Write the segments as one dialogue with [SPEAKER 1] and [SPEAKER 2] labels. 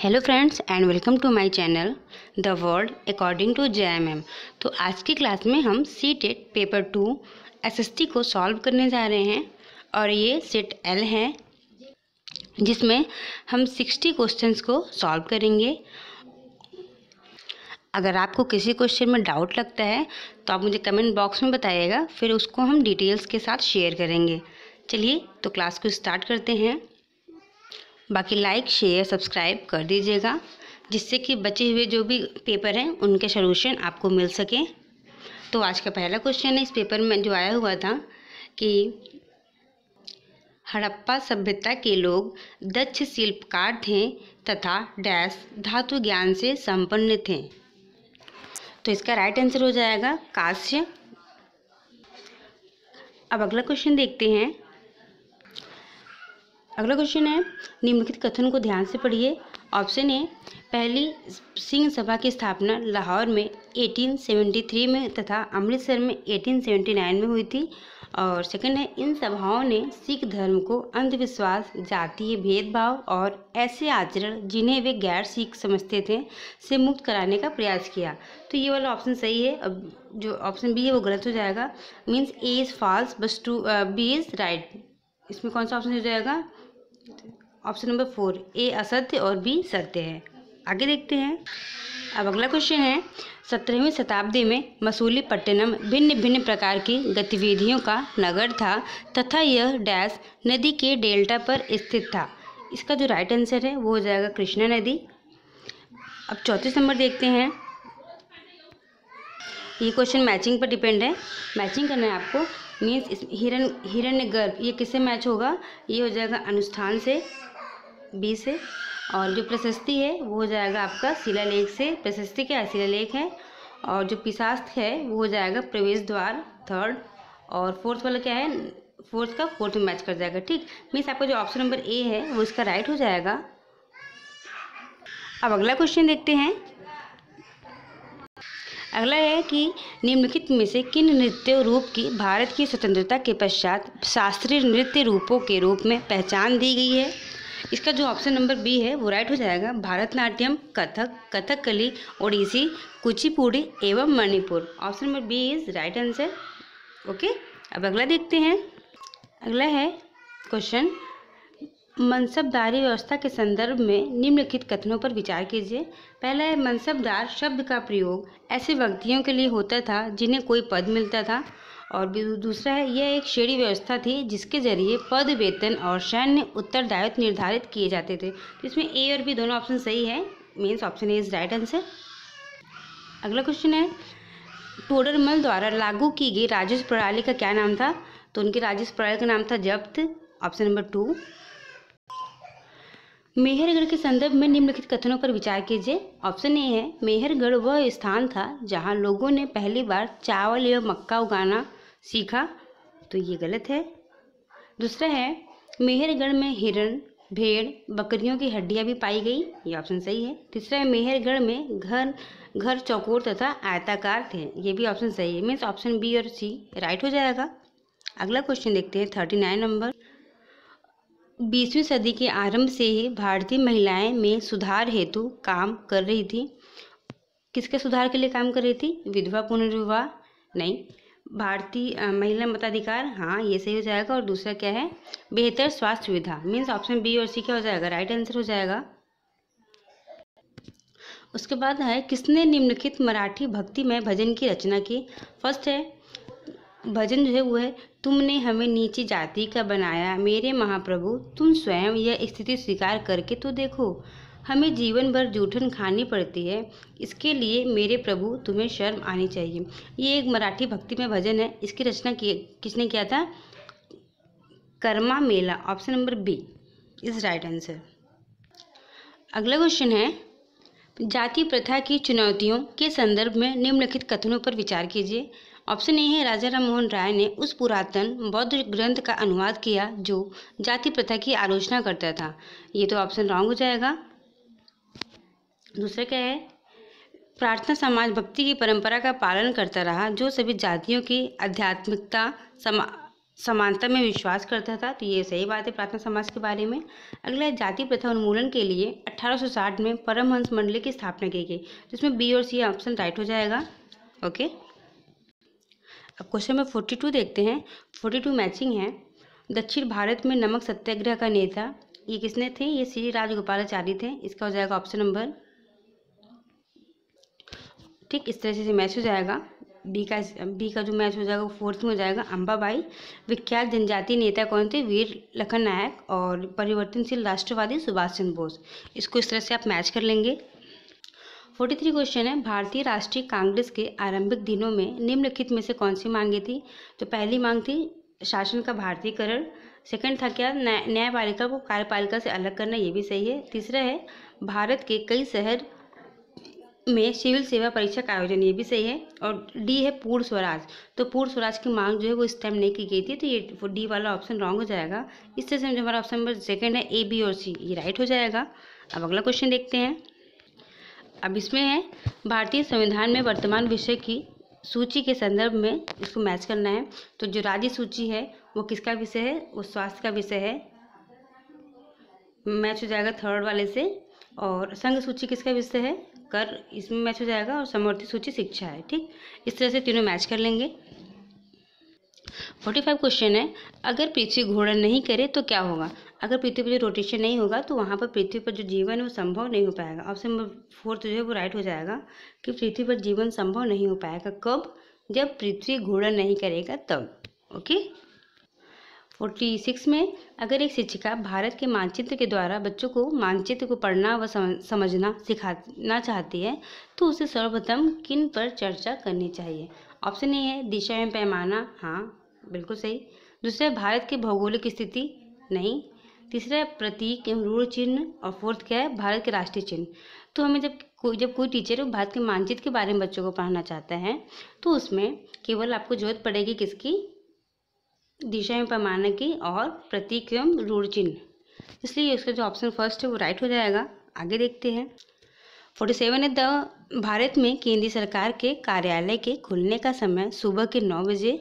[SPEAKER 1] Hello friends and welcome to my channel the world according to JMM। तो आज की class में हम CTET पेपर 2 SST को सॉल्व करने जा रहे हैं और ये सेट L है जिसमें हम 60 क्वेश्चंस को सॉल्व करेंगे। अगर आपको किसी क्वेश्चन में डाउट लगता है तो आप मुझे कमेंट बॉक्स में बताइएगा, फिर उसको हम डिटेल्स के साथ शेयर करेंगे। चलिए तो क्लास को स्टार्ट करते हैं। बाकी लाइक शेयर सब्सक्राइब कर दीजिएगा जिससे कि बचे हुए जो भी पेपर हैं उनके सॉल्यूशन आपको मिल सके। तो आज का पहला क्वेश्चन है इस पेपर में जो आया हुआ था कि हड़प्पा सभ्यता के लोग दक्ष शिल्पकार थे तथा डैश धातु ज्ञान से संपन्न थे। तो इसका राइट आंसर हो जाएगा कांस्य। अब अगला क्वेश्चन देखते हैं। अगला क्वेश्चन है निम्नलिखित कथन को ध्यान से पढ़िए। ऑप्शन ए, पहली सिंह सभा की स्थापना लाहौर में 1873 में तथा अमृतसर में 1879 में हुई थी। और सेकंड है, इन सभाओं ने सिख धर्म को अंधविश्वास, जातीय भेदभाव और ऐसे आचरण जिन्हें वे गैर सिख समझते थे से मुक्त कराने का प्रयास किया। तो ये वाला ऑप्शन सही है। अब जो ऑप्शन बी है वो गलत हो जाएगा। Means A is false but B is right. इसमें कौन सा ऑप्शन हो जाएगा? ऑप्शन नंबर 4, ए असत्य और बी सत्य है। आगे देखते हैं। अब अगला क्वेश्चन है 17वीं शताब्दी में मसूलीपट्टनम भिन्न भिन्न प्रकार की गतिविधियों का नगर था तथा यह डैश नदी के डेल्टा पर स्थित था। इसका जो राइट आंसर है वो हो जाएगा कृष्णा नदी। अब 34 नंबर देखते हैं। ये क्वेश्चन मैचिंग पर डिपेंड है, मैचिंग करना है आपको। मीन्स हिरण्यगर्भ ये किससे मैच होगा? ये हो जाएगा अनुष्ठान से, बी से। और जो प्रशस्ति है वो हो जाएगा आपका शिलालेख से। प्रशस्ति क्या है? शिलालेख है। और जो पिशास्त्र है वो हो जाएगा प्रवेश द्वार, थर्ड। और फोर्थ वाला क्या है? फोर्थ का फोर्थ में मैच कर जाएगा। ठीक, मीन्स आपका जो ऑप्शन नंबर ए है वो इसका राइट हो जाएगा। अब अगला क्वेश्चन देखते हैं। अगला है कि निम्नलिखित में से किन नृत्य रूप की भारत की स्वतंत्रता के पश्चात शास्त्रीय नृत्य रूपों के रूप में पहचान दी गई है? इसका जो ऑप्शन नंबर बी है वो राइट हो जाएगा। भरतनाट्यम, कथक, कथकली, ओडिसी, कुचिपुड़ी एवं Manipur. Option number B is right answer. Okay, अब अगला देखते हैं। अगला है क्वेश्चन, मनसबदारी व्यवस्था के संदर्भ में निम्नलिखित कथनों पर विचार कीजिए। पहला है, मनसबदार शब्द का प्रयोग ऐसे व्यक्तियों के लिए होता था जिन्हें कोई पद मिलता था। और दूसरा है, यह एक श्रेणी व्यवस्था थी जिसके जरिए पद, वेतन और सैन्य उत्तरदायित्व निर्धारित किए जाते थे। तो इसमें ए और बी दोनों ऑप्शन सही है। Means option A is right answer. अगला क्वेश्चन है, टोडरमल द्वारा लागू की गई राजस्व प्रणाली का क्या नाम था? तो उनकी राजस्व प्रणाली का नाम था जब्त। Option number 2। मेहरगढ़ के संदर्भ में निम्नलिखित कथनों पर विचार कीजिए। ऑप्शन ए है, मेहरगढ़ वह स्थान था जहां लोगों ने पहली बार चावल एवं मक्का उगाना सीखा। तो ये गलत है। दूसरा है, मेहरगढ़ में हिरण, भेड़, बकरियों की हड्डियां भी पाई गई। ये ऑप्शन सही है। तीसरा है, मेहरगढ़ में घर चौकोर तथा आयताकार थे। ये भी ऑप्शन सही है। मीन्स ऑप्शन बी और सी राइट हो जाएगा। अगला क्वेश्चन देखते हैं 39 नंबर। 20वीं सदी के आरंभ से ही भारतीय महिलाएं में सुधार हेतु काम कर रही थी। किसके सुधार के लिए काम कर रही थी? विधवा पुनर्विवाह नहीं, भारतीय महिला मताधिकार, हाँ ये सही हो जाएगा। और दूसरा क्या है? बेहतर स्वास्थ्य सुविधा। मीन्स ऑप्शन बी और सी क्या हो जाएगा? राइट आंसर हो जाएगा। उसके बाद है, किसने निम्नलिखित मराठी भक्तिमय भजन की रचना की? फर्स्ट है भजन जो है वो है, तुमने हमें नीची जाति का बनाया मेरे महाप्रभु, तुम स्वयं यह स्थिति स्वीकार करके तो देखो, हमें जीवन भर जूठन खानी पड़ती है, इसके लिए मेरे प्रभु तुम्हें शर्म आनी चाहिए। ये एक मराठी भक्ति में भजन है। इसकी रचना किसने किया था? कर्मा मेला। Option number B is right answer. अगला क्वेश्चन है, जाति प्रथा की चुनौतियों के संदर्भ में निम्नलिखित कथनों पर विचार कीजिए। ऑप्शन ए है, राजा राम मोहन राय ने उस पुरातन बौद्ध ग्रंथ का अनुवाद किया जो जाति प्रथा की आलोचना करता था। ये तो ऑप्शन रॉन्ग हो जाएगा। दूसरा क्या है, प्रार्थना समाज भक्ति की परंपरा का पालन करता रहा जो सभी जातियों की आध्यात्मिकता समानता में विश्वास करता था, तो ये सही बात है प्रार्थना समाज के बारे में। अगला है जाति प्रथा उन्मूलन के लिए 1860 में परमहंस मंडली की स्थापना की गई, जिसमें बी और सी ऑप्शन राइट हो जाएगा। ओके, अब क्वेश्चन नंबर 42 देखते हैं। 42 मैचिंग है। दक्षिण भारत में नमक सत्याग्रह का नेता ये किसने थे? ये श्री राजगोपालाचारी थे। इसका हो जाएगा ऑप्शन नंबर, ठीक इस तरह से मैच हो जाएगा। बी का जो मैच हो जाएगा वो फोर्थ में हो जाएगा, अम्बाबाई। विख्यात जनजातीय नेता कौन थे? वीर लखन नायक। और परिवर्तनशील राष्ट्रवादी सुभाष चंद्र बोस। इसको इस तरह से आप मैच कर लेंगे। 43 क्वेश्चन है। भारतीय राष्ट्रीय कांग्रेस के आरंभिक दिनों में निम्नलिखित में से कौन सी मांगे थी? तो पहली मांग थी शासन का भारतीयकरण। सेकंड था क्या? न्यायपालिका को कार्यपालिका से अलग करना, ये भी सही है। तीसरा है भारत के कई शहर में सिविल सेवा परीक्षा का आयोजन, ये भी सही है। और डी है पूर्ण स्वराज। तो पूर्ण स्वराज की मांग जो है वो इस टाइम नहीं की गई थी, तो ये डी वाला ऑप्शन रॉन्ग हो जाएगा। इस तरह से जो हमारा ऑप्शन नंबर सेकंड है ए, बी और सी, ये राइट हो जाएगा। अब अगला क्वेश्चन देखते हैं। अब इसमें है भारतीय संविधान में वर्तमान विषय की सूची के संदर्भ में इसको मैच करना है। तो जो राज्य सूची है वो किसका विषय है? वो स्वास्थ्य का विषय है, मैच हो जाएगा थर्ड वाले से। और संघ सूची किसका विषय है? कर, इसमें मैच हो जाएगा। और समवर्ती सूची शिक्षा है, ठीक इस तरह से तीनों मैच कर लेंगे। 45 क्वेश्चन है। अगर पृथ्वी घूर्णन नहीं करे तो क्या होगा? अगर पृथ्वी पर जो रोटेशन नहीं होगा तो वहाँ पर पृथ्वी पर जो जीवन है वो संभव नहीं हो पाएगा। ऑप्शन नंबर फोर्थ जो है वो राइट हो जाएगा कि पृथ्वी पर जीवन संभव नहीं हो पाएगा। कब? जब पृथ्वी घूर्णन नहीं करेगा तब। ओके। 46 में अगर एक शिक्षिका भारत के मानचित्र के द्वारा बच्चों को मानचित्र को पढ़ना व समझना सिखाना चाहती है तो उसे सर्वप्रथम किन पर चर्चा करनी चाहिए? ऑप्शन ए है दिशा एवं पैमाना, हाँ बिल्कुल सही। दूसरा है भारत की भौगोलिक स्थिति, नहीं। तीसरा है प्रतीक एवं रूढ़ चिन्ह। और फोर्थ क्या है? भारत के राष्ट्रीय चिन्ह। तो हमें जब कोई टीचर भारत के मानचित्र के बारे में बच्चों को पढ़ाना चाहता है तो उसमें केवल आपको जरूरत पड़ेगी किसकी? दिशा एवं पैमाने की और प्रतीक एवं रूढ़ चिन्ह, इसलिए इसका जो ऑप्शन फर्स्ट है वो राइट हो जाएगा। आगे देखते हैं। 47 है भारत में केंद्रीय सरकार के कार्यालय के खुलने का समय सुबह के 9 बजे,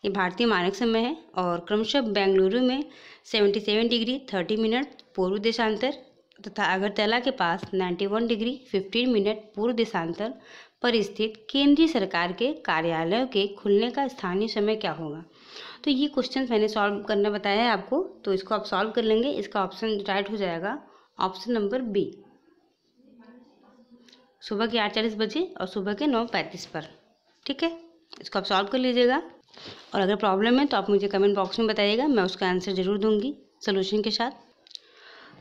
[SPEAKER 1] ये भारतीय मानक समय है। और क्रमशः बेंगलुरु में 77 डिग्री 30 मिनट पूर्व देशांतर तथा अगरतला के पास 91 डिग्री 15 मिनट पूर्व देशांतर पर स्थित केंद्रीय सरकार के कार्यालयों के खुलने का स्थानीय समय क्या होगा? तो ये क्वेश्चन मैंने सॉल्व करना बताया है आपको, तो इसको आप सॉल्व कर लेंगे। इसका ऑप्शन राइट हो जाएगा ऑप्शन नंबर बी, सुबह के 8:40 बजे और सुबह के 9:35 पर। ठीक है, इसको आप सॉल्व कर लीजिएगा। और अगर प्रॉब्लम है तो आप मुझे कमेंट बॉक्स में बताइएगा, मैं उसका आंसर जरूर दूंगी सोल्यूशन के साथ।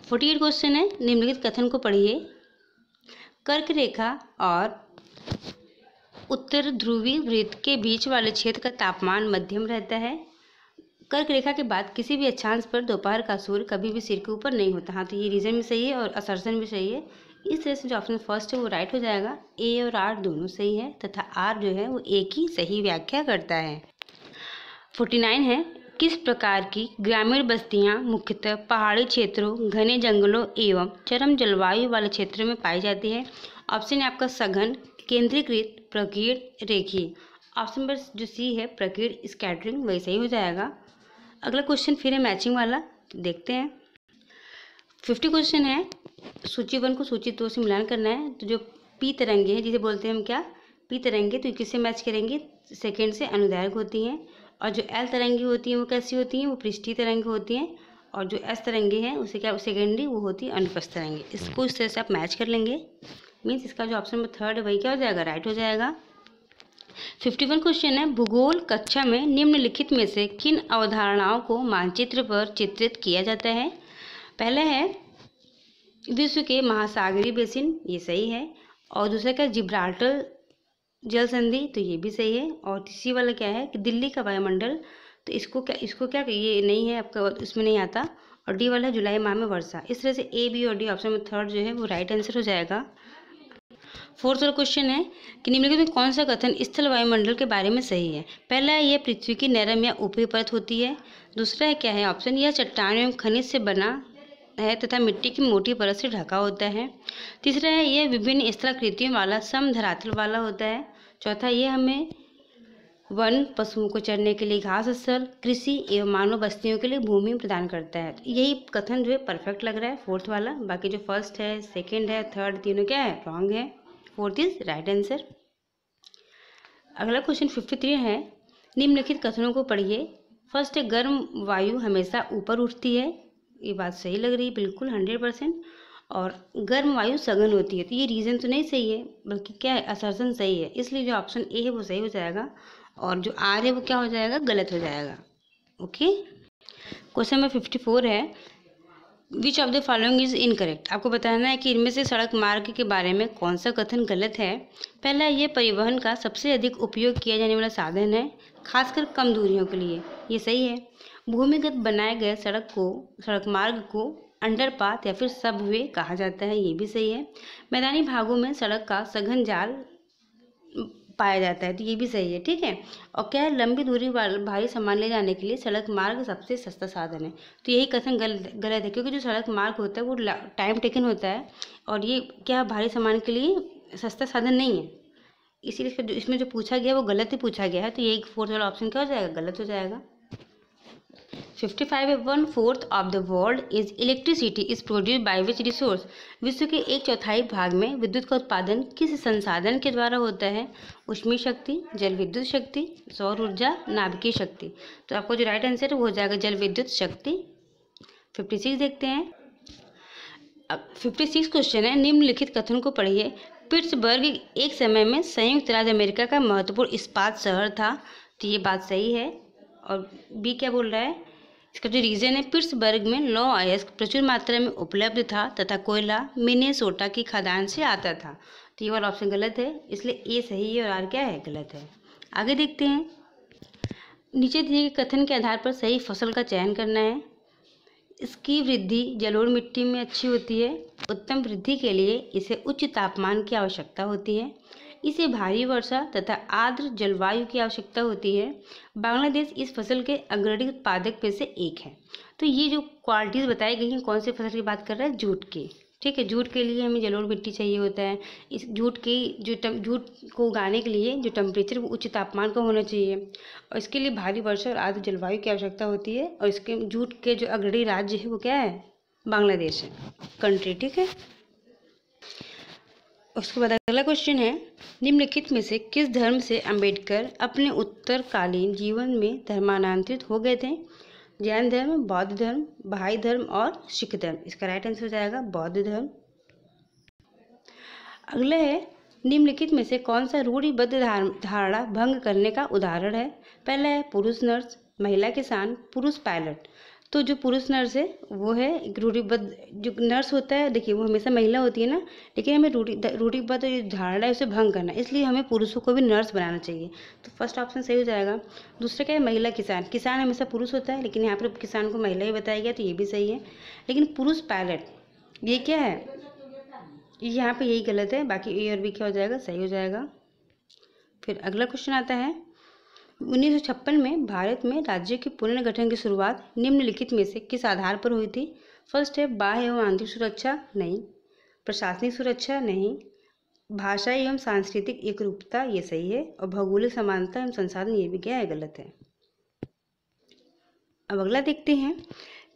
[SPEAKER 1] 48 क्वेश्चन है। निम्नलिखित कथन को पढ़िए। कर्क रेखा और उत्तर ध्रुवीय वृत्त के बीच वाले क्षेत्र का तापमान मध्यम रहता है। कर्क रेखा के बाद किसी भी अक्षांश पर दोपहर का सूर्य कभी भी सिर के ऊपर नहीं होता। हाँ, तो ये रीजन भी सही है और असर्शन भी सही है। इस तरह से जो ऑप्शन फर्स्ट है वो राइट हो जाएगा। ए और आर दोनों सही है तथा आर जो है वो ए की सही व्याख्या करता है। 49 है। किस प्रकार की ग्रामीण बस्तियां मुख्यतः पहाड़ी क्षेत्रों, घने जंगलों एवं चरम जलवायु वाले क्षेत्रों में पाई जाती है? ऑप्शन है आपका सघन, केंद्रीकृत, प्रकीर्ण, रेखीय। ऑप्शन नंबर जो सी है प्रकीर्ण स्कैटरिंग, वही सही हो जाएगा। अगला क्वेश्चन फिर है मैचिंग वाला, तो देखते हैं। 50 क्वेश्चन है। सूची 1 को सूची 2 से मिलान करना है। तो जो पी तरंगे हैं, जिसे बोलते हैं हम क्या, पी तरंगे, तो किससे मैच करेंगे? सेकेंड से अनुदैर्घ्य होती हैं। और जो एल तरंगे होती हैं वो कैसी होती हैं? वो पृष्ठीय तरंगे होती हैं। और जो एस तरंगे हैं उसे क्या, सेकेंडरी, वो होती है अनुप्रस्थ तरंगे। इसको इस तरह से आप मैच कर लेंगे। मीन्स इसका जो ऑप्शन नंबर थर्ड है वही क्या हो जाएगा, राइट हो जाएगा। 51 क्वेश्चन है। भूगोल कक्षा में निम्नलिखित में से किन अवधारणाओं को मानचित्र पर चित्रित किया जाता है? पहला है विश्व के महासागरीय बेसिन, ये सही है। और दूसरा क्या, जिब्राल्टर जल संधि, तो ये भी सही है। और तीसरी वाला क्या है कि दिल्ली का वायुमंडल, तो इसको क्या ये नहीं है आपका, इसमें नहीं आता। और डी वाला है जुलाई माह में वर्षा। इस तरह से ए, बी और डी ऑप्शन में थर्ड जो है वो राइट आंसर हो जाएगा। फोर्थ वाला क्वेश्चन है कि निम्नलिखित में कौन सा कथन स्थल वायुमंडल के बारे में सही है? पहला है यह पृथ्वी की नरम या ऊपरी परत होती है। दूसरा है क्या है ऑप्शन, यह चट्टान एवं खनिज से बना है तथा मिट्टी की मोटी परत से ढका होता है। तीसरा है यह विभिन्न स्थलाकृतियों वाला समधरातल वाला होता है। चौथा, यह हमें वन पशुओं को चरने के लिए घास स्थल, कृषि एवं मानव बस्तियों के लिए भूमि प्रदान करता है। तो यही कथन जो है परफेक्ट लग रहा है, फोर्थ वाला। बाकी जो फर्स्ट है, सेकंड है, थर्ड, तीनों क्या है, रॉन्ग है। Fourth is right answer. अगला क्वेश्चन 53 है, निम्नलिखित कथनों को पढ़िए। फर्स्ट है, गर्म वायु हमेशा ऊपर उठती है। ये बात सही लग रही है, बिल्कुल 100%। और गर्म वायु सघन होती है, तो ये रीज़न तो नहीं सही है, बल्कि क्या है, असर्जन सही है। इसलिए जो ऑप्शन ए है वो सही हो जाएगा, और जो आर है वो क्या हो जाएगा, गलत हो जाएगा। ओके। क्वेश्चन नंबर 54 है, which of the following is incorrect. आपको बताना है कि इनमें से सड़क मार्ग के बारे में कौन सा कथन गलत है। पहला, ये परिवहन का सबसे अधिक उपयोग किया जाने वाला साधन है, खासकर कम दूरियों के लिए। ये सही है। भूमिगत बनाए गए सड़क मार्ग को अंडरपाथ या फिर सबवे कहा जाता है। ये भी सही है। मैदानी भागों में सड़क का सघन जाल पाया जाता है, तो ये भी सही है। ठीक है। और क्या है, लंबी दूरी भारी सामान ले जाने के लिए सड़क मार्ग सबसे सस्ता साधन है। तो यही कथन गलत है, क्योंकि जो सड़क मार्ग होता है वो टाइम टेकन होता है, और ये क्या भारी सामान के लिए सस्ता साधन नहीं है। इसीलिए इसमें जो पूछा गया वो गलत ही पूछा गया है। तो ये फोर्थ वाला ऑप्शन क्या हो जाएगा, गलत हो जाएगा। 55 है, 1/4 of the world is electricity is produce by which resource. विश्व के 1/4 भाग में विद्युत का उत्पादन किस संसाधन के द्वारा होता है। ऊष्मीय शक्ति, जल विद्युत शक्ति, सौर ऊर्जा, नाभिकीय शक्ति। तो आपको जो राइट आंसर है वो हो जाएगा जल विद्युत शक्ति। 56 देखते हैं। अब 56 क्वेश्चन है, निम्नलिखित कथन को पढ़िए। पिट्सबर्ग एक समय में संयुक्त राज्य अमेरिका का महत्वपूर्ण इस्पात शहर था। तो ये बात सही है। और बी क्या बोल रहा है, इसका जो रीज़न है, पिट्सबर्ग में लौह अयस्क प्रचुर मात्रा में उपलब्ध था तथा कोयला मिनेसोटा की खदान से आता था। तो ये वाला ऑप्शन गलत है, इसलिए ए सही है और आर क्या है, गलत है। आगे देखते हैं। नीचे दिए गए कथन के आधार पर सही फसल का चयन करना है। इसकी वृद्धि जलोढ़ मिट्टी में अच्छी होती है। उत्तम वृद्धि के लिए इसे उच्च तापमान की आवश्यकता होती है। इसे भारी वर्षा तथा आर्द्र जलवायु की आवश्यकता होती है। बांग्लादेश इस फसल के अग्रणी उत्पादक में से एक है। तो ये जो क्वालिटीज़ बताई गई हैं, कौन से फसल की बात कर रहा है, जूट की। ठीक है। जूट के लिए हमें जलोढ़ मिट्टी चाहिए होता है। इस जूट को उगाने के लिए जो टेम्परेचर वो उच्च तापमान का होना चाहिए, और इसके लिए भारी वर्षा और आर्द्र जलवायु की आवश्यकता होती है। और इसके जूट के जो अग्रणी राज्य है वो क्या है, बांग्लादेश है, कंट्री। ठीक है। उसके बाद अगला क्वेश्चन है, निम्नलिखित में से किस धर्म से अंबेडकर अपने उत्तरकालीन जीवन में धर्मांतरित हो गए थे। जैन धर्म, बौद्ध धर्म, बहाई धर्म और सिख धर्म। इसका राइट आंसर हो जाएगा बौद्ध धर्म। अगला है, निम्नलिखित में से कौन सा रूढ़िबद्ध धारणा भंग करने का उदाहरण है। पहला है पुरुष नर्स, महिला किसान, पुरुष पायलट। तो जो पुरुष नर्स है वो है एक रूढ़िबद्ध, जो नर्स होता है देखिए वो हमेशा महिला होती है ना, लेकिन हमें रूढ़िबद्ध जो धारणा है उसे भंग करना है, इसलिए हमें पुरुषों को भी नर्स बनाना चाहिए। तो फर्स्ट ऑप्शन सही हो जाएगा। दूसरा क्या है, महिला किसान। किसान हमेशा पुरुष होता है, लेकिन यहाँ पर किसान को महिला ही बताया गया, तो ये भी सही है। लेकिन पुरुष पायलट ये क्या है, यहाँ पे यही गलत है। बाकी ए और बी क्या हो जाएगा, सही हो जाएगा। फिर अगला क्वेश्चन आता है, 1956 में भारत में राज्य के पुनर्गठन की शुरुआत निम्नलिखित में से किस आधार पर हुई थी। फर्स्ट है बाह्य एवं आंतरिक सुरक्षा, नहीं। प्रशासनिक सुरक्षा, नहीं। भाषा एवं सांस्कृतिक एकरूपता, ये सही है। और भौगोलिक समानता एवं संसाधन, ये भी क्या है, गलत है। अब अगला देखते हैं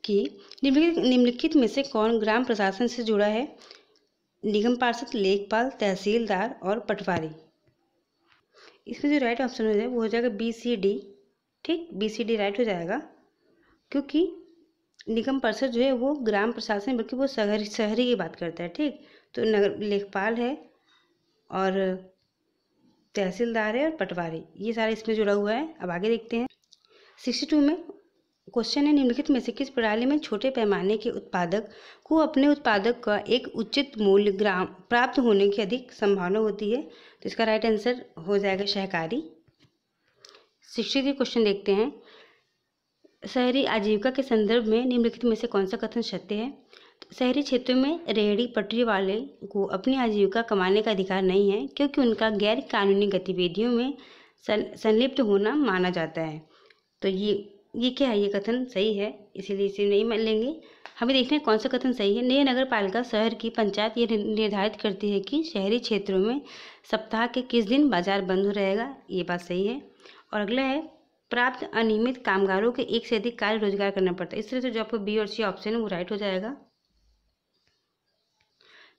[SPEAKER 1] कि निम्नलिखित में से कौन ग्राम प्रशासन से जुड़ा है। निगम पार्षद, लेखपाल, तहसीलदार और पटवारी। इसमें जो राइट ऑप्शन हो जाए वो हो जाएगा BCD। ठीक, BCD राइट हो जाएगा, क्योंकि निगम परिषद जो है वो ग्राम प्रशासन, बल्कि वो शहरी की बात करता है। ठीक, तो नगर लेखपाल है और तहसीलदार है और पटवारी, ये सारा इसमें जुड़ा हुआ है। अब आगे देखते हैं। 62 में क्वेश्चन है, निम्नलिखित में से किस प्रणाली में छोटे पैमाने के उत्पादक को अपने उत्पादक का एक उचित मूल्य ग्राम प्राप्त होने की अधिक संभावना होती है। तो इसका राइट आंसर हो जाएगा सहकारी। 63 क्वेश्चन देखते हैं। शहरी आजीविका के संदर्भ में निम्नलिखित में से कौन सा कथन सत्य है। तो शहरी क्षेत्रों में रेहड़ी पटरी वाले को अपनी आजीविका कमाने का अधिकार नहीं है, क्योंकि उनका गैर कानूनी गतिविधियों में संलिप्त होना माना जाता है। तो ये क्या है, ये कथन सही है, इसीलिए इसे नहीं मान लेंगे। हमें देखना है कौन सा कथन सही है। नई नगर पालिका शहर की पंचायत ये निर्धारित करती है कि शहरी क्षेत्रों में सप्ताह के किस दिन बाजार बंद हो रहेगा, ये बात सही है। और अगला है प्राप्त अनियमित कामगारों के एक से अधिक कार्य रोजगार करना पड़ता है। इस तरह से जो आपको बी और सी ऑप्शन है वो राइट हो जाएगा।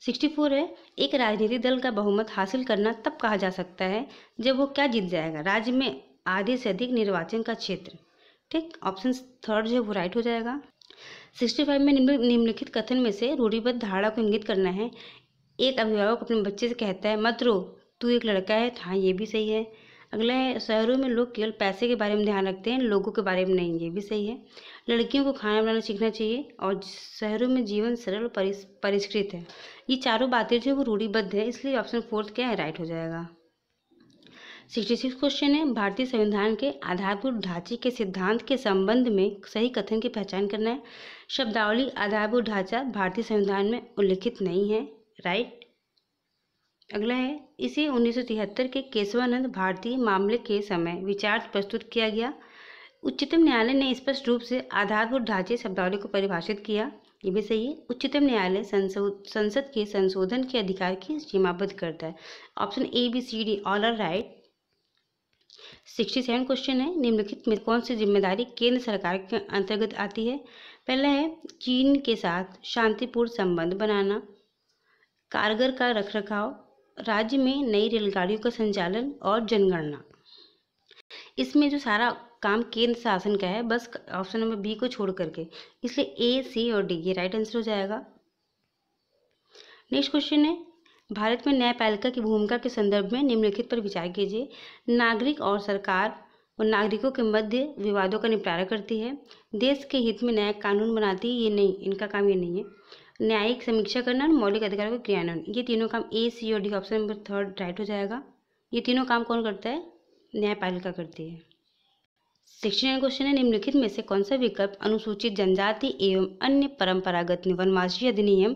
[SPEAKER 1] 64 है एक राजनीतिक दल का बहुमत हासिल करना तब कहा जा सकता है जब वो क्या जीत जाएगा, राज्य में आधे से अधिक निर्वाचन का क्षेत्र। ठीक, ऑप्शन थर्ड जो है वो राइट हो जाएगा। 65 में निम्नलिखित कथन में से रूढ़िबद्ध धारणा को इंगित करना है। एक अभिभावक अपने बच्चे से कहता है मत रो, तू एक लड़का है। हाँ, ये भी सही है। अगला है शहरों में लोग केवल पैसे के बारे में ध्यान रखते हैं, लोगों के बारे में नहीं। ये भी सही है। लड़कियों को खाना बनाना सीखना चाहिए और शहरों में जीवन सरल और परिष्कृत है। ये चारों बातें जो है वो रूढ़िबद्ध है, इसलिए ऑप्शन फोर्थ क्या है, राइट हो जाएगा। 66 क्वेश्चन है भारतीय संविधान के आधारभूत ढांचे के सिद्धांत के संबंध में सही कथन की पहचान करना है। शब्दावली आधारभूत ढांचा भारतीय संविधान में उल्लिखित नहीं है, राइट। अगला है इसे 1973 के केशवानंद भारतीय मामले के समय विचार प्रस्तुत किया गया। उच्चतम न्यायालय ने स्पष्ट रूप से आधारभूत ढांचे शब्दावली को परिभाषित किया। ये भी सही है। उच्चतम न्यायालय संसद के संशोधन के अधिकार की सीमाबद्ध करता है। Option A B C D all are right. 67 question है निम्नलिखित में कौन सी जिम्मेदारी केंद्र सरकार के अंतर्गत आती है। पहला है चीन के साथ शांतिपूर्ण संबंध बनाना, कारगर का रखरखाव, राज्य में नई रेलगाड़ियों का संचालन और जनगणना। इसमें जो सारा काम केंद्र शासन का है, बस ऑप्शन नंबर बी को छोड़ करके, इसलिए ए सी और डी ये राइट आंसर हो जाएगा। नेक्स्ट क्वेश्चन है भारत में न्यायपालिका की भूमिका के संदर्भ में निम्नलिखित पर विचार कीजिए। नागरिक और सरकार और नागरिकों के मध्य विवादों का निपटारा करती है, देश के हित में न्यायिक कानून बनाती है, ये नहीं, इनका काम ये नहीं है। न्यायिक समीक्षा करना, मौलिक अधिकारों का क्रियान्वयन, ये तीनों काम ए सी और D option number third right हो जाएगा। ये तीनों काम कौन करता है, न्यायपालिका करती है। 69 क्वेश्चन है निम्नलिखित में से कौन सा विकल्प अनुसूचित जनजाति एवं अन्य परंपरागत वनवासी अधिनियम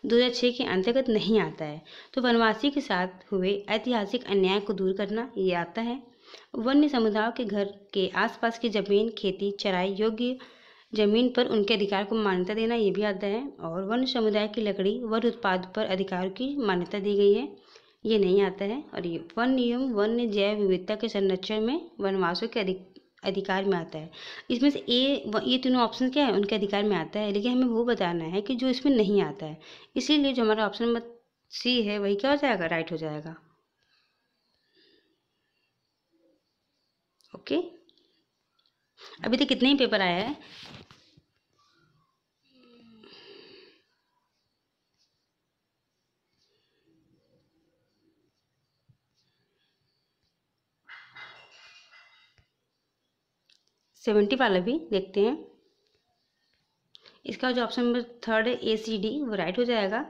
[SPEAKER 1] 2006 के अंतर्गत नहीं आता है। तो वनवासी के साथ हुए ऐतिहासिक अन्याय को दूर करना ये आता है। वन्य समुदायों के घर के आसपास की जमीन खेती चराई योग्य जमीन पर उनके अधिकार को मान्यता देना ये भी आता है। और वन्य समुदाय की लकड़ी वन उत्पाद पर अधिकार की मान्यता दी गई है, ये नहीं आता है। और ये वन नियम वन्य जैव विविधता के संरक्षण में वनवासियों के अधिकार में आता है। इसमें से ये तीनों ऑप्शन क्या है, उनके अधिकार में आता है, लेकिन हमें वो बताना है कि जो इसमें नहीं आता है। इसीलिए जो हमारा ऑप्शन नंबर सी है वही क्या हो जाएगा, राइट हो जाएगा। ओके, अभी तक कितने ही पेपर आया है। सेवेंटी वाला भी देखते हैं। इसका जो ऑप्शन नंबर थर्ड है ए सी डी वो राइट हो जाएगा।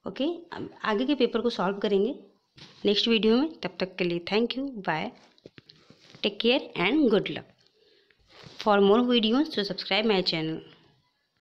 [SPEAKER 1] ओके, अब आगे के पेपर को सॉल्व करेंगे नेक्स्ट वीडियो में। तब तक के लिए thank you, bye, take care and good luck. For more videos तो सब्सक्राइब माई चैनल।